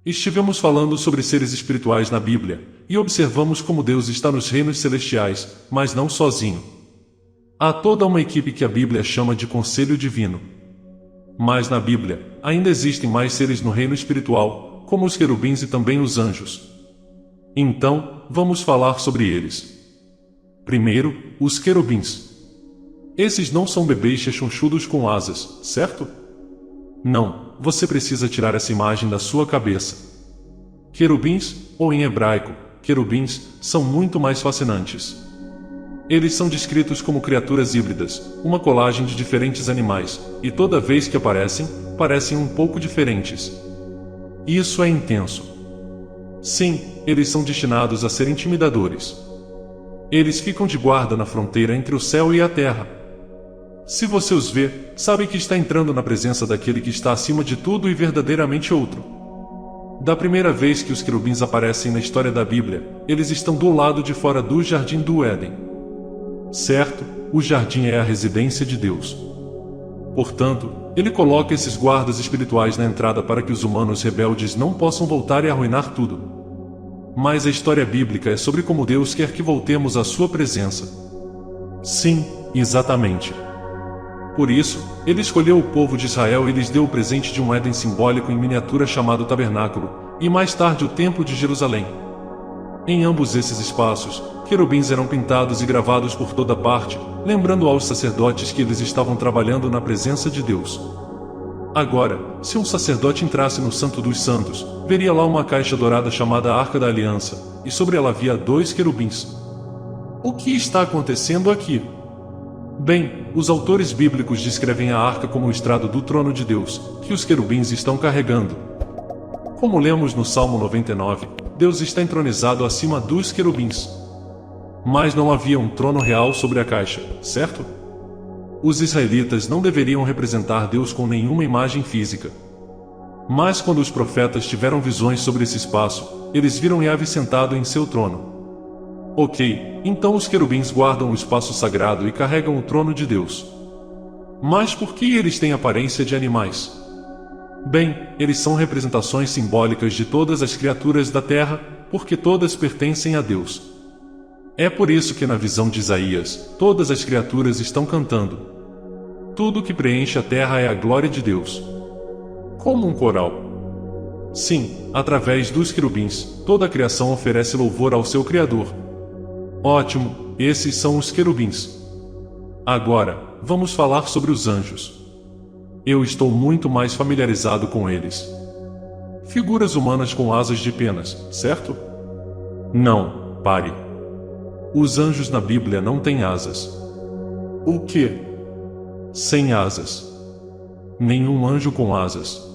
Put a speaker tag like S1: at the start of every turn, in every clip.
S1: Estivemos falando sobre seres espirituais na Bíblia, e observamos como Deus está nos reinos celestiais, mas não sozinho. Há toda uma equipe que a Bíblia chama de Conselho Divino. Mas na Bíblia, ainda existem mais seres no reino espiritual, como os querubins e também os anjos. Então, vamos falar sobre eles. Primeiro, os querubins. Esses não são bebês rechonchudos com asas, certo? Não, você precisa tirar essa imagem da sua cabeça. Querubins, ou em hebraico, querubins, são muito mais fascinantes. Eles são descritos como criaturas híbridas, uma colagem de diferentes animais, e toda vez que aparecem, parecem um pouco diferentes. Isso é intenso. Sim, eles são destinados a ser intimidadores. Eles ficam de guarda na fronteira entre o céu e a terra. Se você os vê, sabe que está entrando na presença daquele que está acima de tudo e verdadeiramente outro. Da primeira vez que os querubins aparecem na história da Bíblia, eles estão do lado de fora do jardim do Éden. Certo, o jardim é a residência de Deus. Portanto, ele coloca esses guardas espirituais na entrada para que os humanos rebeldes não possam voltar e arruinar tudo. Mas a história bíblica é sobre como Deus quer que voltemos à sua presença. Sim, exatamente. Por isso, ele escolheu o povo de Israel e lhes deu o presente de um Éden simbólico em miniatura chamado Tabernáculo, e mais tarde o Templo de Jerusalém. Em ambos esses espaços, querubins eram pintados e gravados por toda parte, lembrando aos sacerdotes que eles estavam trabalhando na presença de Deus. Agora, se um sacerdote entrasse no Santo dos Santos, veria lá uma caixa dourada chamada Arca da Aliança, e sobre ela havia 2 querubins. O que está acontecendo aqui? Bem, os autores bíblicos descrevem a arca como o estrado do trono de Deus, que os querubins estão carregando. Como lemos no Salmo 99, Deus está entronizado acima dos querubins. Mas não havia um trono real sobre a caixa, certo? Os israelitas não deveriam representar Deus com nenhuma imagem física. Mas quando os profetas tiveram visões sobre esse espaço, eles viram Yahvé sentado em seu trono. Ok, então os querubins guardam o espaço sagrado e carregam o trono de Deus. Mas por que eles têm aparência de animais? Bem, eles são representações simbólicas de todas as criaturas da terra, porque todas pertencem a Deus. É por isso que na visão de Isaías, todas as criaturas estão cantando. Tudo que preenche a terra é a glória de Deus. Como um coral. Sim, através dos querubins, toda a criação oferece louvor ao seu Criador. Ótimo, esses são os querubins. Agora, vamos falar sobre os anjos. Eu estou muito mais familiarizado com eles. Figuras humanas com asas de penas, certo? Não, pare. Os anjos na Bíblia não têm asas. O quê? Sem asas. Nenhum anjo com asas.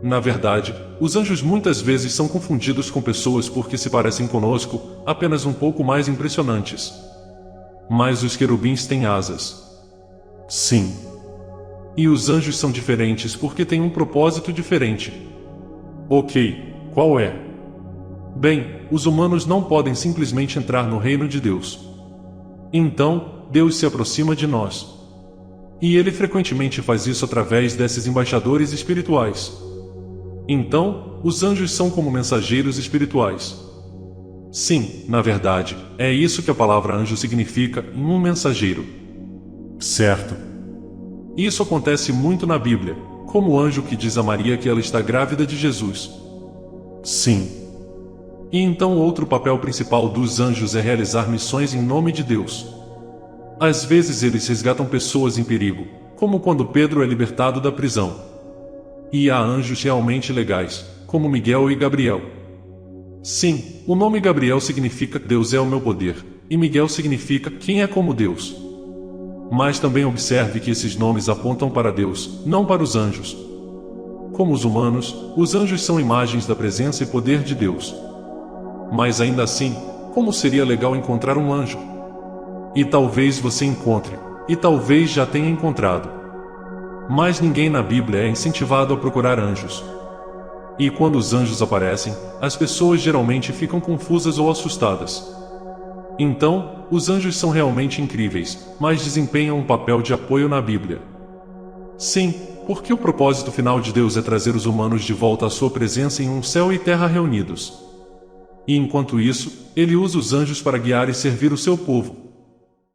S1: Na verdade, os anjos muitas vezes são confundidos com pessoas porque se parecem conosco, apenas um pouco mais impressionantes. Mas os querubins têm asas. Sim. E os anjos são diferentes porque têm um propósito diferente. Ok, qual é? Bem, os humanos não podem simplesmente entrar no reino de Deus. Então, Deus se aproxima de nós. E ele frequentemente faz isso através desses embaixadores espirituais. Então, os anjos são como mensageiros espirituais. Sim, na verdade, é isso que a palavra anjo significa em um mensageiro. Certo. Isso acontece muito na Bíblia, como o anjo que diz a Maria que ela está grávida de Jesus. Sim. E então outro papel principal dos anjos é realizar missões em nome de Deus. Às vezes eles resgatam pessoas em perigo, como quando Pedro é libertado da prisão. E há anjos realmente legais, como Miguel e Gabriel. Sim, o nome Gabriel significa Deus é o meu poder, e Miguel significa quem é como Deus. Mas também observe que esses nomes apontam para Deus, não para os anjos. Como os humanos, os anjos são imagens da presença e poder de Deus. Mas ainda assim, como seria legal encontrar um anjo? E talvez você encontre, e talvez já tenha encontrado. Mas ninguém na Bíblia é incentivado a procurar anjos. E quando os anjos aparecem, as pessoas geralmente ficam confusas ou assustadas. Então, os anjos são realmente incríveis, mas desempenham um papel de apoio na Bíblia. Sim, porque o propósito final de Deus é trazer os humanos de volta à sua presença em um céu e terra reunidos. E enquanto isso, ele usa os anjos para guiar e servir o seu povo,